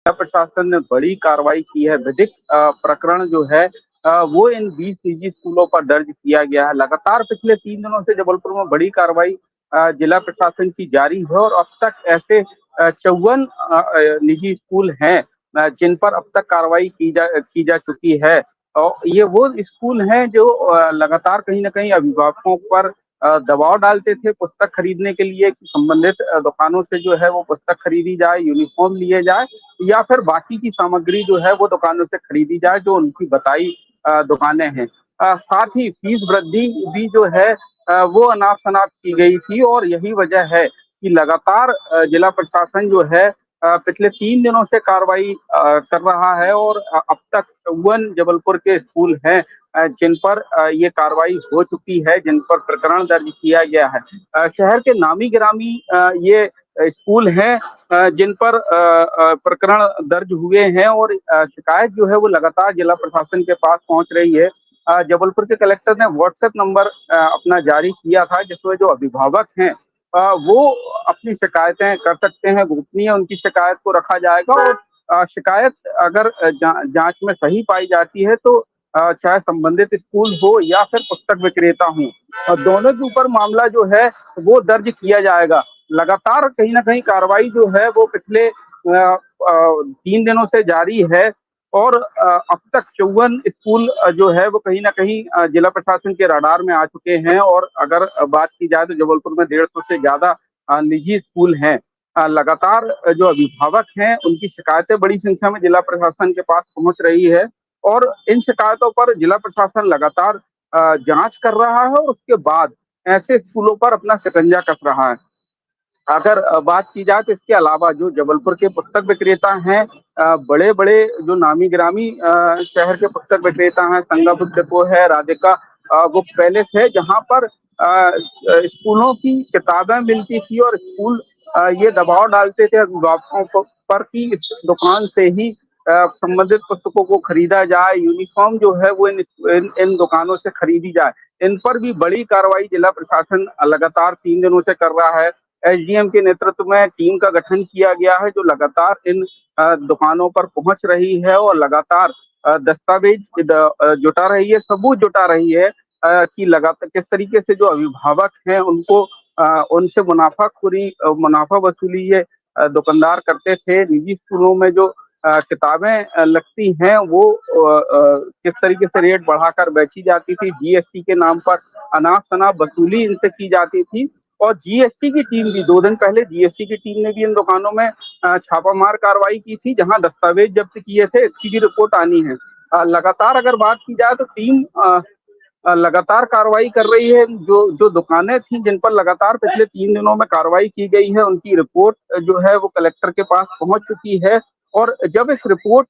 जिला प्रशासन ने बड़ी कार्रवाई की है। विधिक प्रकरण जो है वो इन 20 निजी स्कूलों पर दर्ज किया गया है। लगातार पिछले 3 दिनों से जबलपुर में बड़ी कार्रवाई जिला प्रशासन की जारी है और अब तक ऐसे 54 निजी स्कूल हैं जिन पर अब तक कार्रवाई की जा चुकी है। और ये वो स्कूल हैं जो लगातार कहीं न कहीं अभिभावकों पर दबाव डालते थे पुस्तक खरीदने के लिए कि संबंधित दुकानों से जो है वो पुस्तक खरीदी जाए, यूनिफ़ॉर्म लिए जाए या फिर बाकी की सामग्री जो है वो दुकानों से खरीदी जाए जो उनकी बताई दुकानें हैं। साथ ही फीस वृद्धि भी जो है वो अनाप-शनाप की गई थी और यही वजह है कि लगातार जिला प्रशासन जो है पिछले 3 दिनों से कार्रवाई कर रहा है और अब तक 54 जबलपुर के स्कूल हैं जिन पर ये कार्रवाई हो चुकी है, जिन पर प्रकरण दर्ज किया गया है। शहर के नामी-गिरामी ये स्कूल हैं जिन पर प्रकरण दर्ज हुए हैं और शिकायत जो है वो लगातार जिला प्रशासन के पास पहुंच रही है। जबलपुर के कलेक्टर ने व्हाट्सएप नंबर अपना जारी किया था जिसमें जो अभिभावक हैं वो अपनी शिकायतें कर सकते हैं, गोपनीय उनकी शिकायत को रखा जाएगा और शिकायत अगर जांच में सही पाई जाती है तो चाहे संबंधित स्कूल हो या फिर पुस्तक विक्रेता हों दोनों के ऊपर मामला जो है वो दर्ज किया जाएगा। लगातार कहीं न कहीं कार्रवाई जो है वो पिछले 3 दिनों से जारी है और अब तक 54 स्कूल जो है वो कहीं न कहीं जिला प्रशासन के रडार में आ चुके हैं और अगर बात की जाए तो जबलपुर में 150 से ज़्यादा निजी स्कूल हैं। लगातार जो अभिभावक हैं उनकी शिकायतें बड़ी संख्या में जिला प्रशासन के पास पहुँच रही है और इन शिकायतों पर जिला प्रशासन लगातार जाँच कर रहा है और उसके बाद ऐसे स्कूलों पर अपना शिकंजा कस रहा है। अगर बात की जाए तो इसके अलावा जो जबलपुर के पुस्तक विक्रेता हैं बड़े-बड़े जो नामी-गिरामी शहर के पुस्तक विक्रेता हैं, संगाबुक डिपो है, राधिका बुक पैलेस है, जहाँ पर स्कूलों की किताबें मिलती थी और स्कूल ये दबाव डालते थे अभिभावकों पर कि इस दुकान से ही संबंधित पुस्तकों को खरीदा जाए, यूनिफ़ॉर्म जो है वो इन दुकानों से खरीदी जाए। इन पर भी बड़ी कार्रवाई जिला प्रशासन लगातार 3 दिनों से कर रहा है। एसडीएम के नेतृत्व में टीम का गठन किया गया है जो लगातार इन दुकानों पर पहुंच रही है और लगातार दस्तावेज जुटा रही है, सबूत जुटा रही है कि लगातार किस तरीके से जो अभिभावक हैं उनको उनसे मुनाफा वसूली ये दुकानदार करते थे। निजी स्कूलों में जो किताबें लगती हैं वो किस तरीके से रेट बढ़ाकर बेची जाती थी, जीएसटी के नाम पर अनाप-शनाप वसूली इनसे की जाती थी और जीएसटी की टीम भी 2 दिन पहले जीएसटी की टीम ने भी इन दुकानों में छापामार कार्रवाई की थी जहां दस्तावेज जब्त किए थे, इसकी भी रिपोर्ट आनी है। लगातार अगर बात की जाए तो टीम लगातार कार्रवाई कर रही है। जो जो दुकानें थी जिन पर लगातार पिछले 3 दिनों में कार्रवाई की गई है उनकी रिपोर्ट जो है वो कलेक्टर के पास पहुंच चुकी है और जब इस रिपोर्ट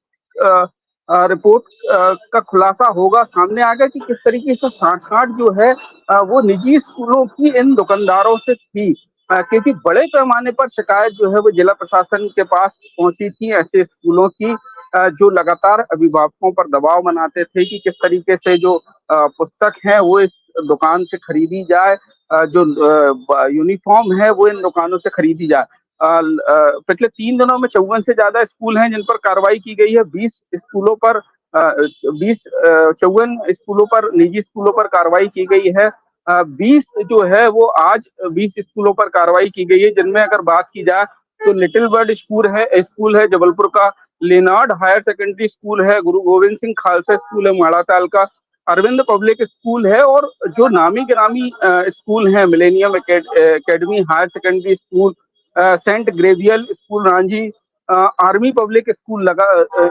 का खुलासा होगा, सामने आएगा कि किस तरीके से साठ-साठ जो है वो निजी स्कूलों की इन दुकानदारों से थी। क्योंकि बड़े पैमाने पर शिकायत जो है वो जिला प्रशासन के पास पहुंची थी ऐसे स्कूलों की जो लगातार अभिभावकों पर दबाव बनाते थे कि किस तरीके से जो पुस्तक है वो इस दुकान से खरीदी जाए, जो यूनिफ़ॉर्म है वो इन दुकानों से खरीदी जाए। पिछले 3 दिनों में 54 से ज़्यादा स्कूल हैं जिन पर कार्रवाई की गई है। 20 स्कूलों पर 54 स्कूलों पर निजी स्कूलों पर कार्रवाई की गई है। 20 जो है वो आज 20 स्कूलों पर कार्रवाई की गई है जिनमें अगर बात की जाए तो लिटिल बर्ड स्कूल है जबलपुर का, लेनार्ड हायर सेकेंडरी स्कूल है, गुरु गोविंद सिंह खालसा स्कूल है माड़ाताल का, अरविंद पब्लिक स्कूल है और जो नामी-गिरामी स्कूल हैं millennium academy higher secondary school, saint Gabriel school Ranjhi, army public school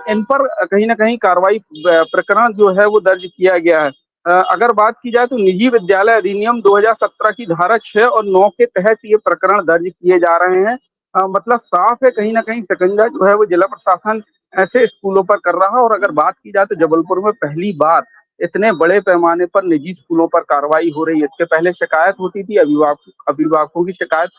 इन पर कहीं न कहीं कार्रवाई प्रकरण जो है वो दर्ज किया गया है। अगर बात की जाए तो निजी विद्यालय अधिनियम 2017 की धारा 6 और 9 के तहत ये प्रकरण दर्ज किए जा रहे हैं। मतलब साफ है कहीं न कहीं शिकंजा जो है वो जिला प्रशासन ऐसे स्कूलों पर कर रहा है और अगर बात की जाए तो जबलपुर में पहली बार इतने बड़े पैमाने पर निजी स्कूलों पर कार्रवाई हो रही है। इसके पहले शिकायत होती थी, अभिभावकों की शिकायत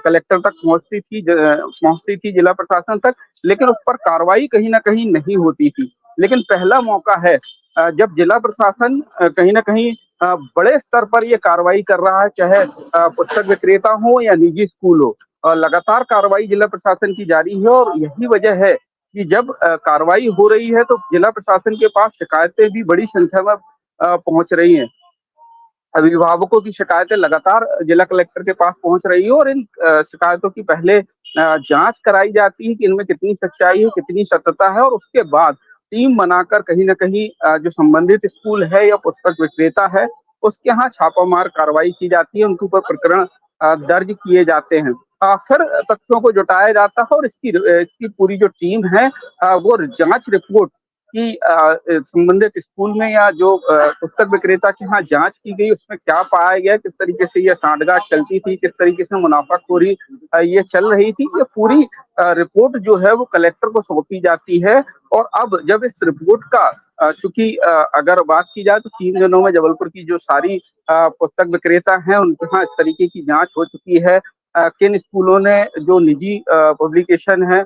कलेक्टर तक पहुँचती थी जिला प्रशासन तक, लेकिन उस पर कार्रवाई कहीं न कहीं नहीं होती थी। लेकिन पहला मौका है जब जिला प्रशासन कहीं न कहीं बड़े स्तर पर ये कार्रवाई कर रहा है, चाहे पुस्तक विक्रेता हो या निजी स्कूल हो। लगातार कार्रवाई जिला प्रशासन की जारी है और यही वजह है कि जब कार्रवाई हो रही है तो जिला प्रशासन के पास शिकायतें भी बड़ी संख्या में पहुंच रही हैं। अभिभावकों की शिकायतें लगातार जिला कलेक्टर के पास पहुंच रही है और इन शिकायतों की पहले जांच कराई जाती है कि इनमें कितनी सच्चाई है, कितनी सत्यता है, और उसके बाद टीम बनाकर कहीं न कहीं जो संबंधित स्कूल है या पुस्तक विक्रेता है, उसके यहाँ छापामार कार्रवाई की जाती है, उनके ऊपर प्रकरण दर्ज किए जाते हैं। फिर तथ्यों को जुटाया जाता है और इसकी पूरी जो टीम है वो जांच रिपोर्ट कि संबंधित स्कूल में या जो पुस्तक विक्रेता के यहाँ जांच की गई उसमें क्या पाया गया, किस तरीके से ये सांठगांठ चलती थी, किस तरीके से मुनाफाखोरी ये चल रही थी, ये पूरी रिपोर्ट जो है वो कलेक्टर को सौंपी जाती है। और अब जब इस रिपोर्ट का चूंकि अगर बात की जाए तो 3 दिनों में जबलपुर की जो सारी पुस्तक विक्रेता हैं उनके यहाँ इस तरीके की जांच हो चुकी है। किन स्कूलों ने जो निजी पब्लिकेशन है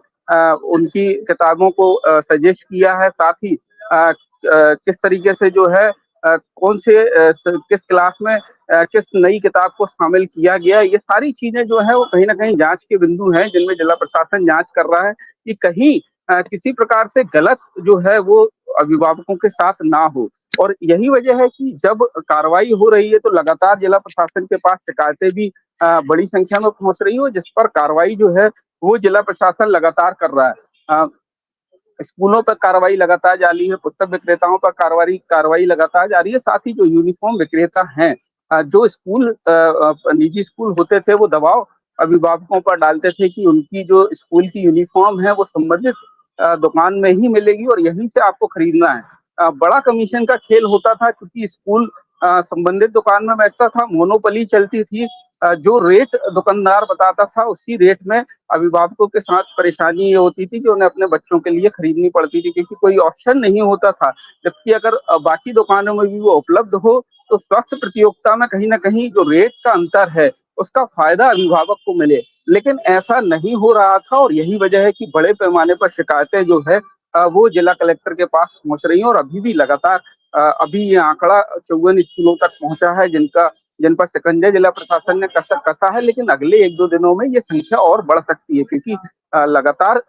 उनकी किताबों को सजेस्ट किया है, साथ ही किस तरीके से जो है कौन से किस क्लास में किस नई किताब को शामिल किया गया, ये सारी चीजें जो है वो कहीं ना कहीं जांच के बिंदु हैं जिनमें जिला प्रशासन जांच कर रहा है कि कहीं किसी प्रकार से गलत जो है वो अभिभावकों के साथ ना हो। और यही वजह है कि जब कार्रवाई हो रही है तो लगातार जिला प्रशासन के पास शिकायतें भी बड़ी संख्या में पहुंच रही है, जिस पर कार्रवाई जो है वो जिला प्रशासन लगातार कर रहा है। स्कूलों पर कार्रवाई लगातार जारी है, पुस्तक विक्रेताओं पर कार्रवाई कार्रवाई लगातार जारी है, साथ ही जो यूनिफॉर्म विक्रेता हैं, जो स्कूल निजी स्कूल होते थे वो दबाव अभिभावकों पर डालते थे कि उनकी जो स्कूल की यूनिफॉर्म है वो संबंधित दुकान में ही मिलेगी और यहीं से आपको खरीदना है। बड़ा कमीशन का खेल होता था क्योंकि स्कूल संबंधित दुकान में बैठता था, मोनोपोली चलती थी। जो रेट दुकानदार बताता था उसी रेट में अभिभावकों के साथ परेशानी ये होती थी कि उन्हें अपने बच्चों के लिए खरीदनी पड़ती थी क्योंकि कोई ऑप्शन नहीं होता था। जबकि अगर बाकी दुकानों में भी वो उपलब्ध हो तो स्वच्छ प्रतियोगिता में कहीं न कहीं जो रेट का अंतर है उसका फायदा अभिभावक को मिले। लेकिन ऐसा नहीं हो रहा था और यही वजह है कि बड़े पैमाने पर शिकायतें जो है वो जिला कलेक्टर के पास पहुँच रही हैं और अभी भी लगातार अभी ये आंकड़ा 54 स्कूलों तक पहुँचा है जिन पर शिकंजा जिला प्रशासन ने कसा कसा है, लेकिन अगले 1-2 दिनों में ये संख्या और बढ़ सकती है क्योंकि लगातार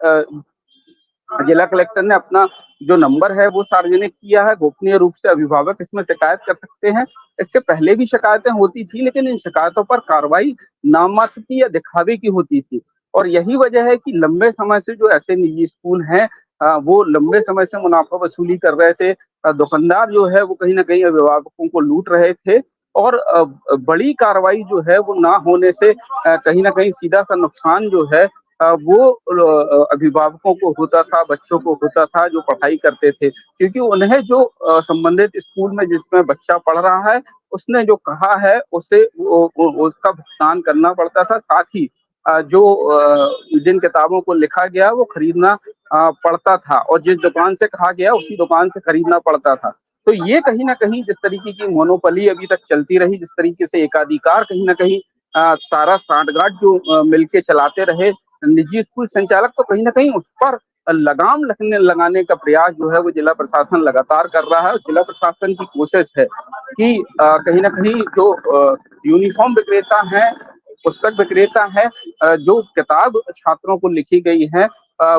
जिला कलेक्टर ने अपना जो नंबर है वो सार्वजनिक किया है, गोपनीय रूप से अभिभावक इसमें शिकायत कर सकते हैं। इसके पहले भी शिकायतें होती थी लेकिन इन शिकायतों पर कार्रवाई नाम मात्र की या दिखावे की होती थी। और यही वजह है कि लंबे समय से जो ऐसे निजी स्कूल हैं वो लंबे समय से मुनाफा वसूली कर रहे थे। दुकानदार जो है वो कहीं न कहीं अभिभावकों को लूट रहे थे और बड़ी कार्रवाई जो है वो ना होने से कहीं न कहीं सीधा-सा नुकसान जो है वो अभिभावकों को होता था, बच्चों को होता था जो पढ़ाई करते थे। क्योंकि उन्हें जो संबंधित स्कूल में जिसमें बच्चा पढ़ रहा है, उसने जो कहा है उसे वो उसका भुगतान करना पड़ता था। साथ ही जो जिन किताबों को लिखा गया वो खरीदना पड़ता था और जिस दुकान से कहा गया उसी दुकान से खरीदना पड़ता था। तो ये कहीं न कहीं जिस तरीके की मोनोपोली अभी तक चलती रही, जिस तरीके से एकाधिकार कहीं न कहीं सारा साठगांठ जो मिलके चलाते रहे निजी स्कूल संचालक, तो कहीं न कहीं उस पर लगाम लगने लगाने का प्रयास जो है वो जिला प्रशासन लगातार कर रहा है और जिला प्रशासन की कोशिश है कि कहीं न कहीं जो यूनिफ़ॉर्म विक्रेता हैं, पुस्तक विक्रेता हैं, जो किताब छात्रों को लिखी गई है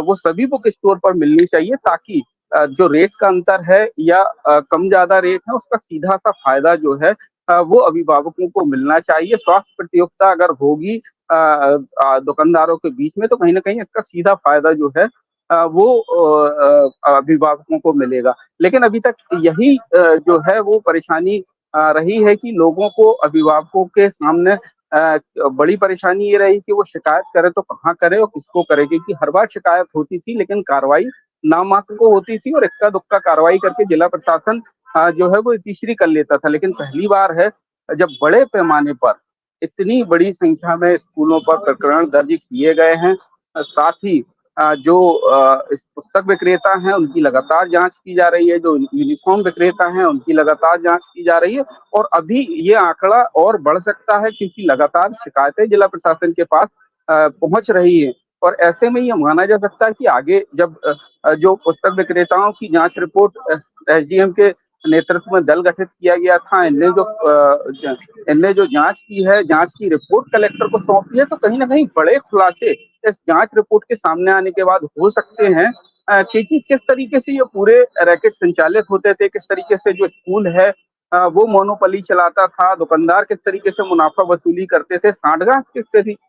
वो सभी बुक स्टोर पर मिलनी चाहिए ताकि जो रेट का अंतर है या कम ज़्यादा रेट है उसका सीधा-सा फ़ायदा जो है वो अभिभावकों को मिलना चाहिए। स्वास्थ्य प्रतियोगिता अगर होगी दुकानदारों के बीच में तो कहीं न कहीं इसका सीधा फ़ायदा जो है वो अभिभावकों को मिलेगा। लेकिन अभी तक यही जो है वो परेशानी रही है कि लोगों को अभिभावकों के सामने बड़ी परेशानी ये रही कि वो शिकायत करे तो कहाँ करे और किसको करे क्योंकि हर बार शिकायत होती थी लेकिन कार्रवाई नाम मात्र को होती थी और इक्का-दुक्का कार्रवाई करके जिला प्रशासन जो है वो इतिश्री कर लेता था। लेकिन पहली बार है जब बड़े पैमाने पर इतनी बड़ी संख्या में स्कूलों पर प्रकरण दर्ज किए गए हैं। साथ ही जो इस पुस्तक विक्रेता हैं उनकी लगातार जाँच की जा रही है, जो यूनिफ़ॉर्म विक्रेता हैं उनकी लगातार जाँच की जा रही है और अभी ये आंकड़ा और बढ़ सकता है क्योंकि लगातार शिकायतें जिला प्रशासन के पास पहुँच रही हैं। और ऐसे में ये माना जा सकता है कि आगे जब जो पुस्तक विक्रेताओं की जाँच रिपोर्ट एसडीएम के नेतृत्व में दल गठित किया गया था, इनने जो जाँच की है, जाँच की रिपोर्ट कलेक्टर को सौंपी है, तो कहीं न कहीं बड़े खुलासे इस जाँच रिपोर्ट के सामने आने के बाद हो सकते हैं कि किस तरीके से ये पूरे रैकेट संचालित होते थे, किस तरीके से जो स्कूल है वो मोनोपोली चलाता था, दुकानदार किस तरीके से मुनाफा वसूली करते थे, सांठगांठ किस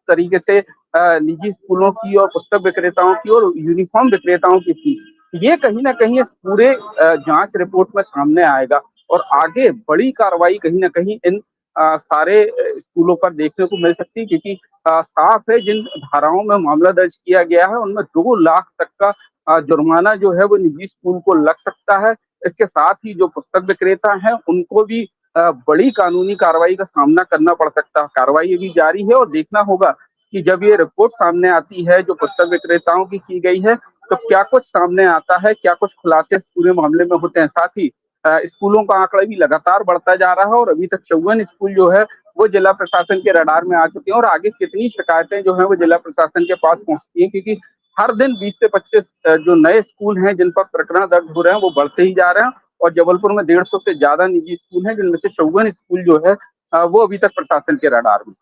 तरीके से निजी स्कूलों की और पुस्तक विक्रेताओं की और यूनिफॉर्म विक्रेताओं की थी। ये कहीं न कहीं इस पूरे जाँच रिपोर्ट में सामने आएगा और आगे बड़ी कार्रवाई कहीं न कहीं इन सारे स्कूलों पर देखने को मिल सकती है, क्योंकि साफ है जिन धाराओं में मामला दर्ज किया गया है उनमें 2 लाख तक का जुर्माना जो है वो निजी स्कूल को लग सकता है। इसके साथ ही जो पुस्तक विक्रेता हैं उनको भी बड़ी कानूनी कार्रवाई का सामना करना पड़ सकता है। कार्रवाई अभी जारी है और देखना होगा कि जब ये रिपोर्ट सामने आती है जो पुस्तक विक्रेताओं की गई है, तो क्या कुछ सामने आता है, क्या कुछ खुलासे इस पूरे मामले में होते हैं। साथ ही स्कूलों का आंकड़ा भी लगातार बढ़ता जा रहा है और अभी तक 54 स्कूल जो है वो जिला प्रशासन के रडार में आ चुके हैं और आगे कितनी शिकायतें जो है वो जिला प्रशासन के पास पहुंचती हैं, क्योंकि हर दिन 20 से 25 जो नए स्कूल हैं जिन पर प्रकरण दर्ज हो रहे हैं वो बढ़ते ही जा रहे हैं और जबलपुर में 150 से ज्यादा निजी स्कूल हैं जिनमें से 54 स्कूल जो है वो अभी तक प्रशासन के रडार में।